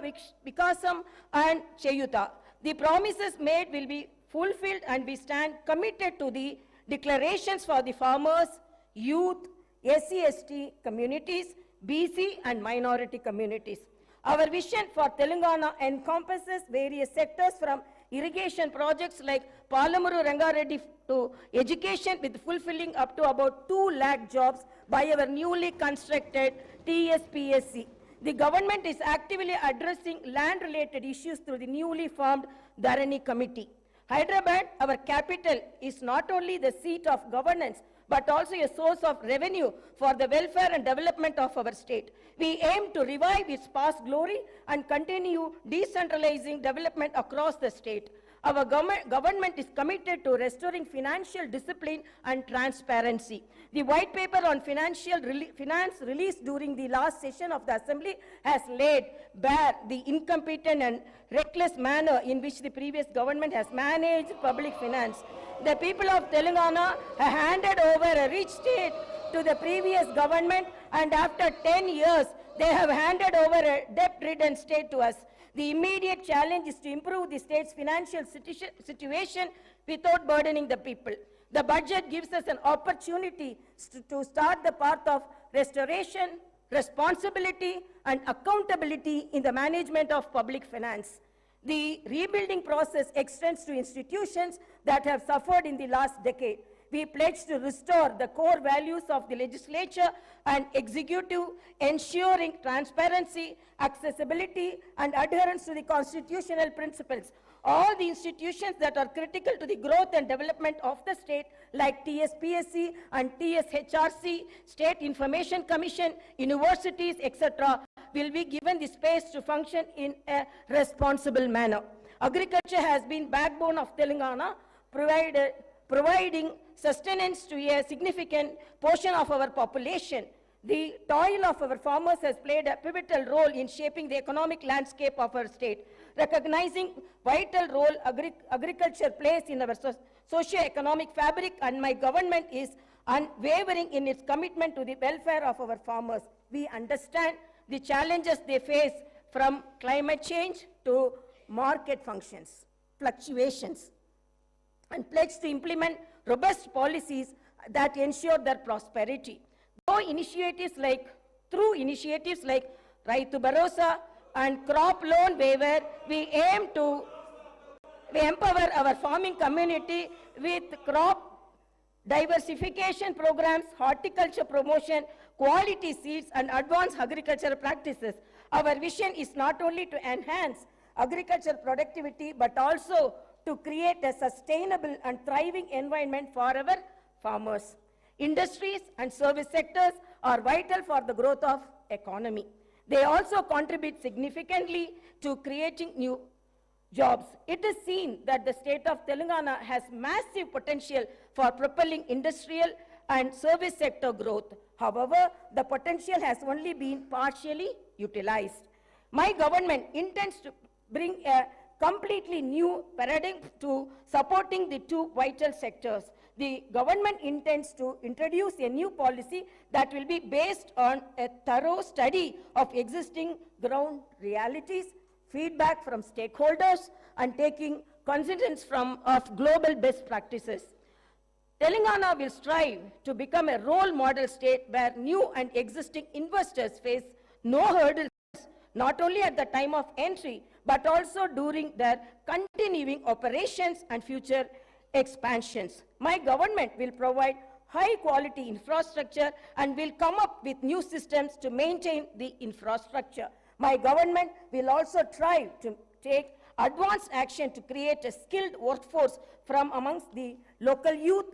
Vikasam and Cheyuta. The promises made will be fulfilled, and we stand committed to the declarations for the farmers, youth, SC/ST communities, BC and minority communities. Our vision for Telangana encompasses various sectors from irrigation projects like Palamuru Rangareddy to education, with fulfilling up to about 2 lakh jobs by our newly constructed TSPSC. The government is actively addressing land-related issues through the newly formed Dharani Committee. Hyderabad, our capital, is not only the seat of governance, but also a source of revenue for the welfare and development of our state. We aim to revive its past glory and continue decentralizing development across the state. Our government is committed to restoring financial discipline and transparency. The white paper on finance released during the last session of the Assembly has laid bare the incompetent and reckless manner in which the previous government has managed public finance. The people of Telangana have handed over a rich state to the previous government, and after 10 years, they have handed over a debt-ridden state to us. The immediate challenge is to improve the state's financial situation without burdening the people. The budget gives us an opportunity to start the path of restoration, responsibility, and accountability in the management of public finance. The rebuilding process extends to institutions that have suffered in the last decade. We pledge to restore the core values of the legislature and executive, ensuring transparency, accessibility, and adherence to the constitutional principles. All the institutions that are critical to the growth and development of the state, like TSPSC and TSHRC, State Information Commission, universities, etc., will be given the space to function in a responsible manner. Agriculture has been backbone of Telangana, providing sustenance to a significant portion of our population. The toil of our farmers has played a pivotal role in shaping the economic landscape of our state. Recognizing vital role agriculture plays in our socio-economic fabric, and my government is unwavering in its commitment to the welfare of our farmers. We understand the challenges they face, from climate change to market fluctuations, and pledge to implement robust policies that ensure their prosperity. Through initiatives like Raitu Bharosa and crop loan waiver, we aim to empower our farming community with crop diversification programs, horticulture promotion, quality seeds, and advanced agricultural practices. Our vision is not only to enhance agricultural productivity, but also to create a sustainable and thriving environment for our farmers. Industries and service sectors are vital for the growth of economy. They also contribute significantly to creating new jobs. It is seen that the state of Telangana has massive potential for propelling industrial and service sector growth. However, the potential has only been partially utilized. My government intends to bring a completely new paradigm to supporting the two vital sectors. The government intends to introduce a new policy that will be based on a thorough study of existing ground realities, feedback from stakeholders, and taking cognizance of global best practices. Telangana will strive to become a role model state where new and existing investors face no hurdles, not only at the time of entry, but also during their continuing operations and future expansions. My government will provide high quality infrastructure and will come up with new systems to maintain the infrastructure. My government will also try to take advanced action to create a skilled workforce from amongst the local youth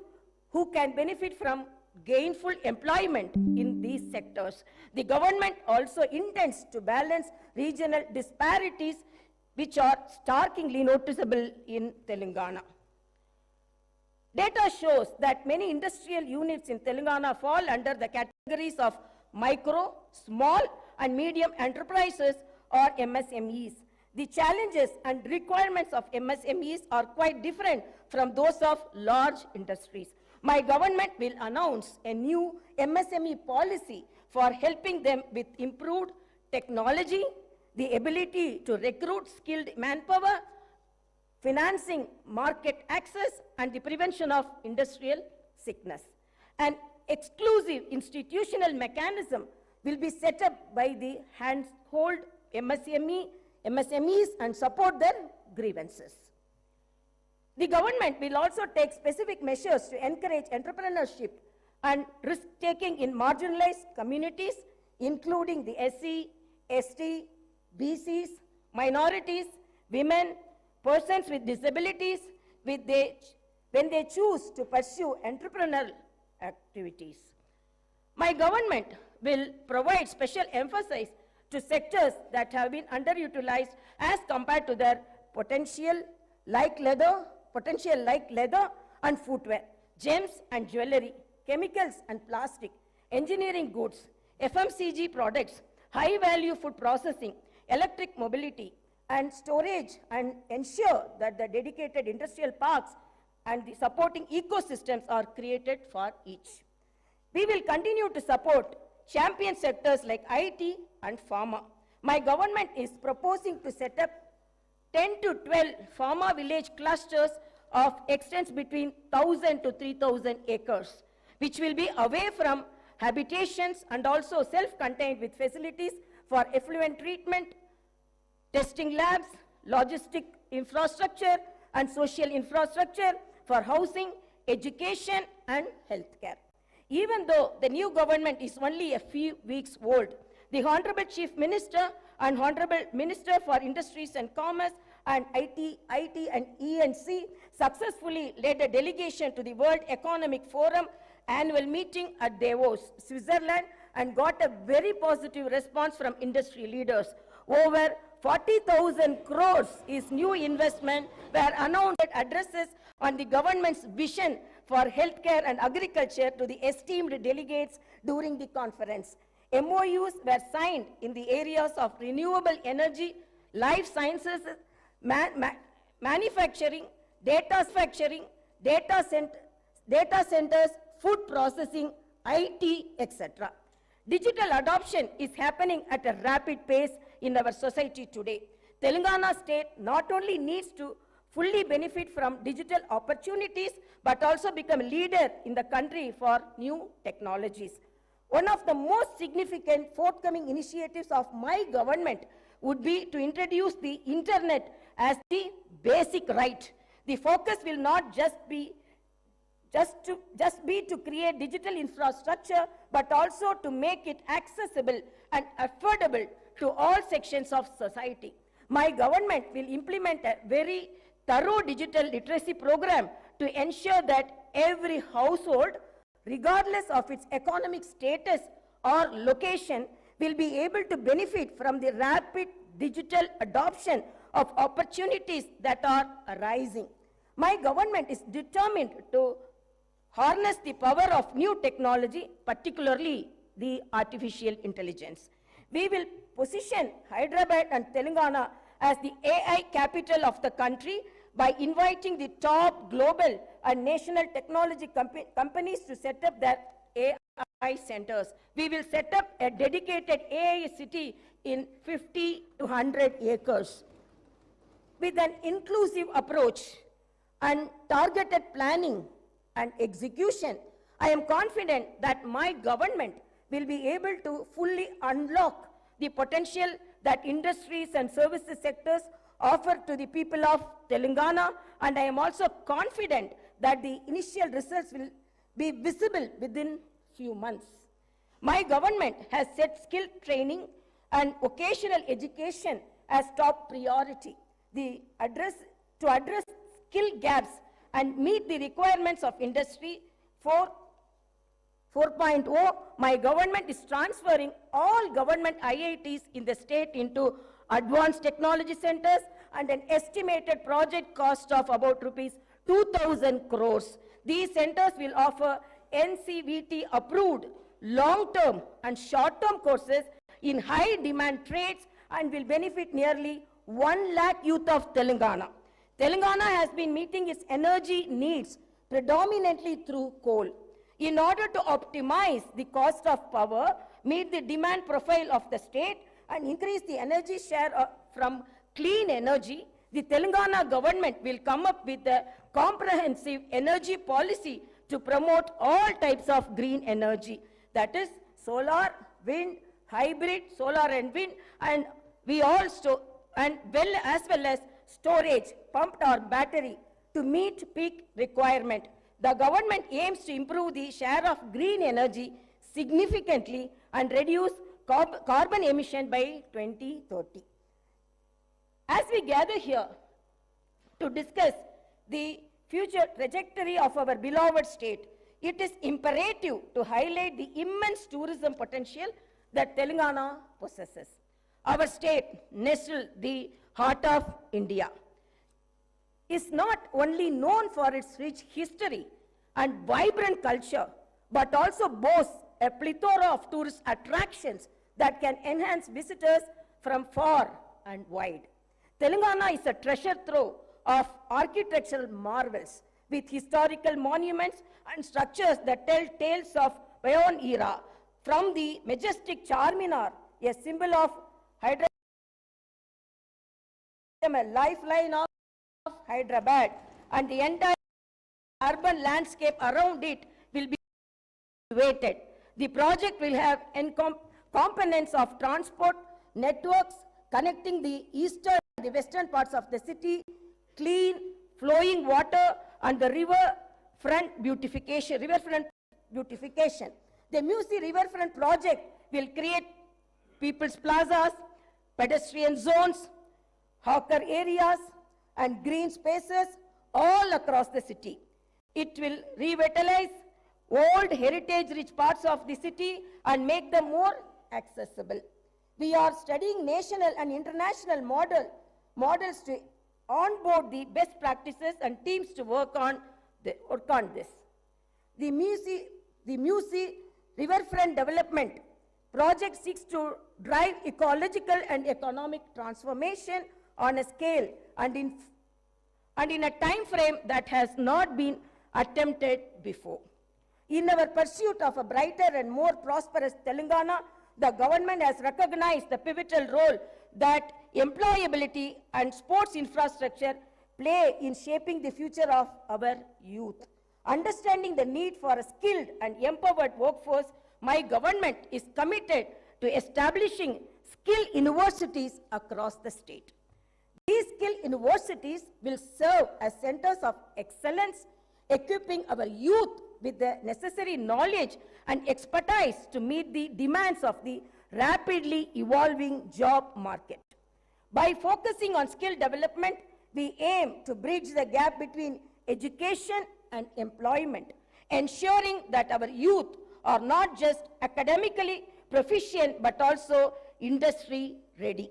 who can benefit from gainful employment in these sectors. The government also intends to balance regional disparities which are starkly noticeable in Telangana. Data shows that many industrial units in Telangana fall under the categories of micro, small, and medium enterprises, or MSMEs. The challenges and requirements of MSMEs are quite different from those of large industries. My government will announce a new MSME policy for helping them with improved technology, the ability to recruit skilled manpower, financing market access, and the prevention of industrial sickness. An exclusive institutional mechanism will be set up by the handhold MSMEs and support their grievances. The government will also take specific measures to encourage entrepreneurship and risk-taking in marginalized communities, including the SC, ST, BCs, minorities, women, persons with disabilities, when they choose to pursue entrepreneurial activities. My government will provide special emphasis to sectors that have been underutilized as compared to their potential, like leather and footwear, gems and jewelry, chemicals and plastic, engineering goods, FMCG products, high-value food processing, electric mobility, and storage, and ensure that the dedicated industrial parks and the supporting ecosystems are created for each. We will continue to support champion sectors like IT and pharma. My government is proposing to set up 10 to 12 pharma village clusters of extents between 1,000 to 3,000 acres, which will be away from habitations and also self-contained with facilities for effluent treatment, testing labs, logistic infrastructure, and social infrastructure for housing, education, and healthcare. Even though the new government is only a few weeks old, the Honorable Chief Minister and Honorable Minister for Industries and Commerce and IT and E&C successfully led a delegation to the World Economic Forum annual meeting at Davos, Switzerland, and got a very positive response from industry leaders. Over 40,000 crores is new investment were announced addresses on the government's vision for healthcare and agriculture to the esteemed delegates during the conference. MOUs were signed in the areas of renewable energy, life sciences, manufacturing, data centers, food processing, IT, etc. Digital adoption is happening at a rapid pace in our society today. Telangana state not only needs to fully benefit from digital opportunities, but also become a leader in the country for new technologies. One of the most significant forthcoming initiatives of my government would be to introduce the internet as the basic right. The focus will not just be to create digital infrastructure, but also to make it accessible and affordable to all sections of society. My government will implement a very thorough digital literacy program to ensure that every household, regardless of its economic status or location, will be able to benefit from the rapid digital adoption of opportunities that are arising. My government is determined to harness the power of new technology, particularly the artificial intelligence. We will position Hyderabad and Telangana as the AI capital of the country by inviting the top global and national technology companies to set up their AI centers. We will set up a dedicated AI city in 50 to 100 acres. With an inclusive approach and targeted planning and execution, I am confident that my government will be able to fully unlock the potential that industries and services sectors offer to the people of Telangana, and I am also confident that the initial results will be visible within few months. My government has set skill training and vocational education as top priority. To address skill gaps and meet the requirements of Industry 4.0, my government is transferring all government IITs in the state into advanced technology centers, and an estimated project cost of about rupees 2,000 crores. These centers will offer NCVT approved long-term and short-term courses in high-demand trades and will benefit nearly 1 lakh youth of Telangana. Telangana has been meeting its energy needs predominantly through coal. In order to optimize the cost of power, meet the demand profile of the state, and increase the energy share from clean energy, the Telangana government will come up with a comprehensive energy policy to promote all types of green energy. That is solar, wind, hybrid, solar and wind, and we also, and as well as storage, pumped or battery to meet peak requirement. The government aims to improve the share of green energy significantly and reduce carbon emission by 2030. As we gather here to discuss the future trajectory of our beloved state, it is imperative to highlight the immense tourism potential that Telangana possesses. Our state, nestled the heart of India, is not only known for its rich history and vibrant culture, but also boasts a plethora of tourist attractions that can enhance visitors from far and wide. Telangana is a treasure trove of architectural marvels with historical monuments and structures that tell tales of bygone era, from the majestic Charminar, a symbol of Hyderabad, a lifeline of Hyderabad, and the entire urban landscape around it will be elevated. The project will have components of transport networks connecting the eastern and the western parts of the city, clean flowing water, and the riverfront beautification. The Musi Riverfront project will create people's plazas, pedestrian zones, hawker areas, and green spaces all across the city. It will revitalize old heritage-rich parts of the city and make them more accessible. We are studying national and international models to onboard the best practices and teams to work on this. The Musi Riverfront Development Project seeks to drive ecological and economic transformation on a scale and in a time frame that has not been attempted before. In our pursuit of a brighter and more prosperous Telangana, the government has recognized the pivotal role that employability and sports infrastructure play in shaping the future of our youth. Understanding the need for a skilled and empowered workforce, my government is committed to establishing skill universities across the state. These skill universities will serve as centers of excellence, equipping our youth with the necessary knowledge and expertise to meet the demands of the rapidly evolving job market. By focusing on skill development, we aim to bridge the gap between education and employment, ensuring that our youth are not just academically proficient but also industry ready.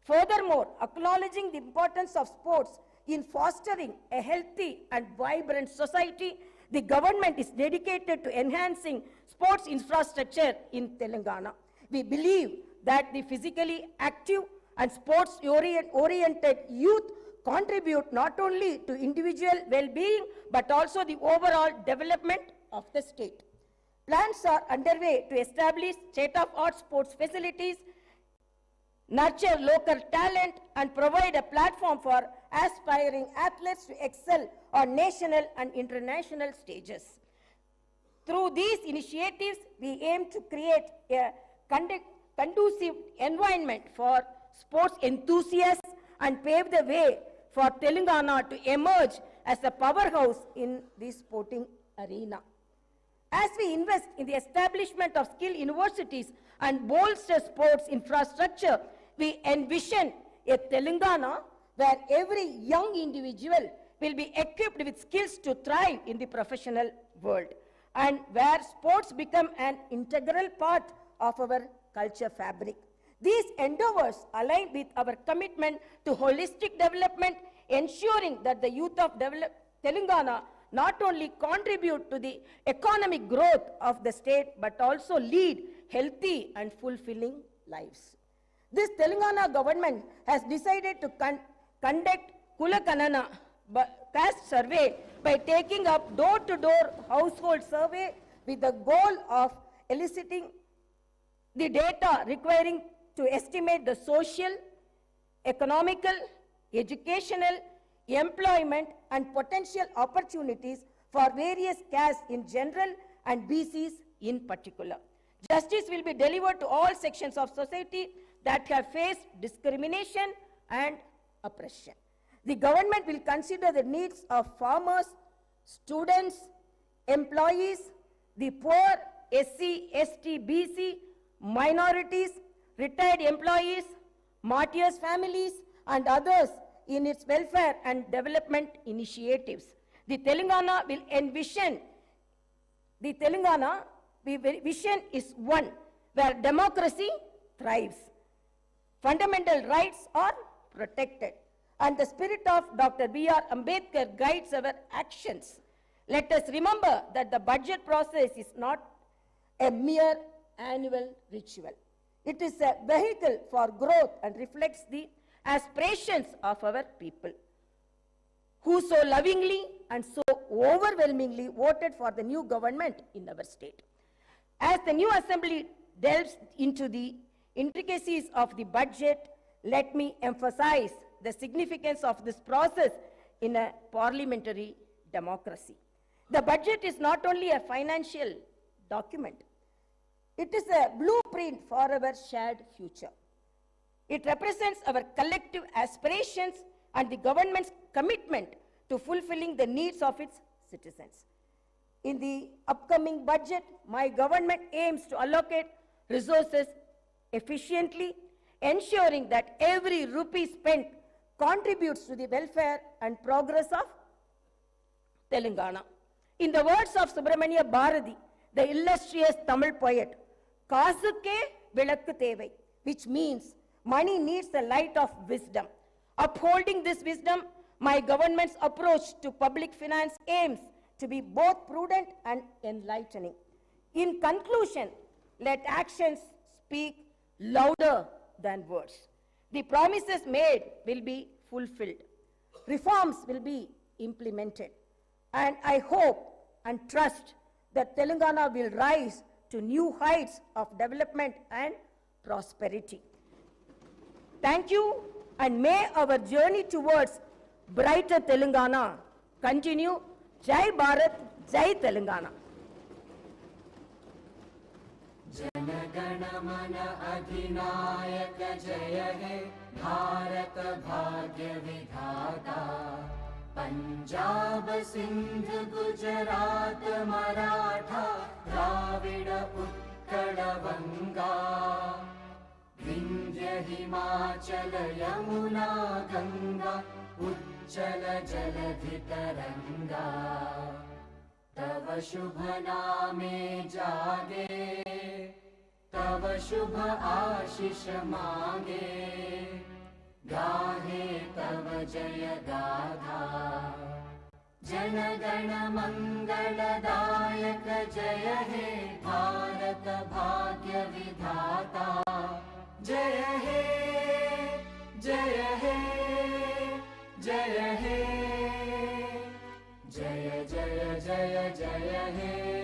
Furthermore, acknowledging the importance of sports in fostering a healthy and vibrant society, the government is dedicated to enhancing sports infrastructure in Telangana. We believe that the physically active and sports-oriented youth contribute not only to individual well-being but also the overall development of the state. Plans are underway to establish state-of-the-art sports facilities, nurture local talent, and provide a platform for aspiring athletes to excel on national and international stages. Through these initiatives, we aim to create a conducive environment for sports enthusiasts and pave the way for Telangana to emerge as a powerhouse in the sporting arena. As we invest in the establishment of skill universities and bolster sports infrastructure, we envision a Telangana where every young individual will be equipped with skills to thrive in the professional world, and where sports become an integral part of our culture fabric. These endeavors align with our commitment to holistic development, ensuring that the youth of Telangana not only contribute to the economic growth of the state, but also lead healthy and fulfilling lives. This Telangana government has decided to conduct Kulakanana caste survey by taking up door-to-door household survey with the goal of eliciting the data requiring to estimate the social, economical, educational, employment and potential opportunities for various castes in general and BCs in particular. Justice will be delivered to all sections of society that have faced discrimination and oppression. The government will consider the needs of farmers, students, employees, the poor, SC, ST, BC, minorities, retired employees, martyrs' families, and others in its welfare and development initiatives. The Telangana vision is one where democracy thrives, fundamental rights are protected, and the spirit of Dr. B.R. Ambedkar guides our actions. Let us remember that the budget process is not a mere annual ritual. It is a vehicle for growth and reflects the aspirations of our people, who so lovingly and so overwhelmingly voted for the new government in our state. As the new assembly delves into the intricacies of the budget, let me emphasize the significance of this process in a parliamentary democracy. The budget is not only a financial document, it is a blueprint for our shared future. It represents our collective aspirations and the government's commitment to fulfilling the needs of its citizens. In the upcoming budget, my government aims to allocate resources efficiently, ensuring that every rupee spent contributes to the welfare and progress of Telangana. In the words of Subramania Bharati, the illustrious Tamil poet, "Kaasukke vilakku thevai," which means money needs the light of wisdom. Upholding this wisdom, my government's approach to public finance aims to be both prudent and enlightening. In conclusion, let actions speak louder than words. The promises made will be fulfilled. Reforms will be implemented. And I hope and trust that Telangana will rise to new heights of development and prosperity. Thank you, and may our journey towards brighter Telangana continue. Jai Bharat, Jai Telangana. जनगण मन अधिनायक जय हे भारत भाग्य विधाता पंजाब सिंध गुजरात मराठा द्राविड उत्कल बंगा विंध्य हिमाचल यमुना गंगा उच्चल जलधि तरंगा तव शुभ नामे जागे तव शुभ आशीष मांगे गाहे तव जय गाथा जनगण मंगलदायक जय हे भारत भाग्य विधाता जय हे जय हे जय हे जय जय जय जय हे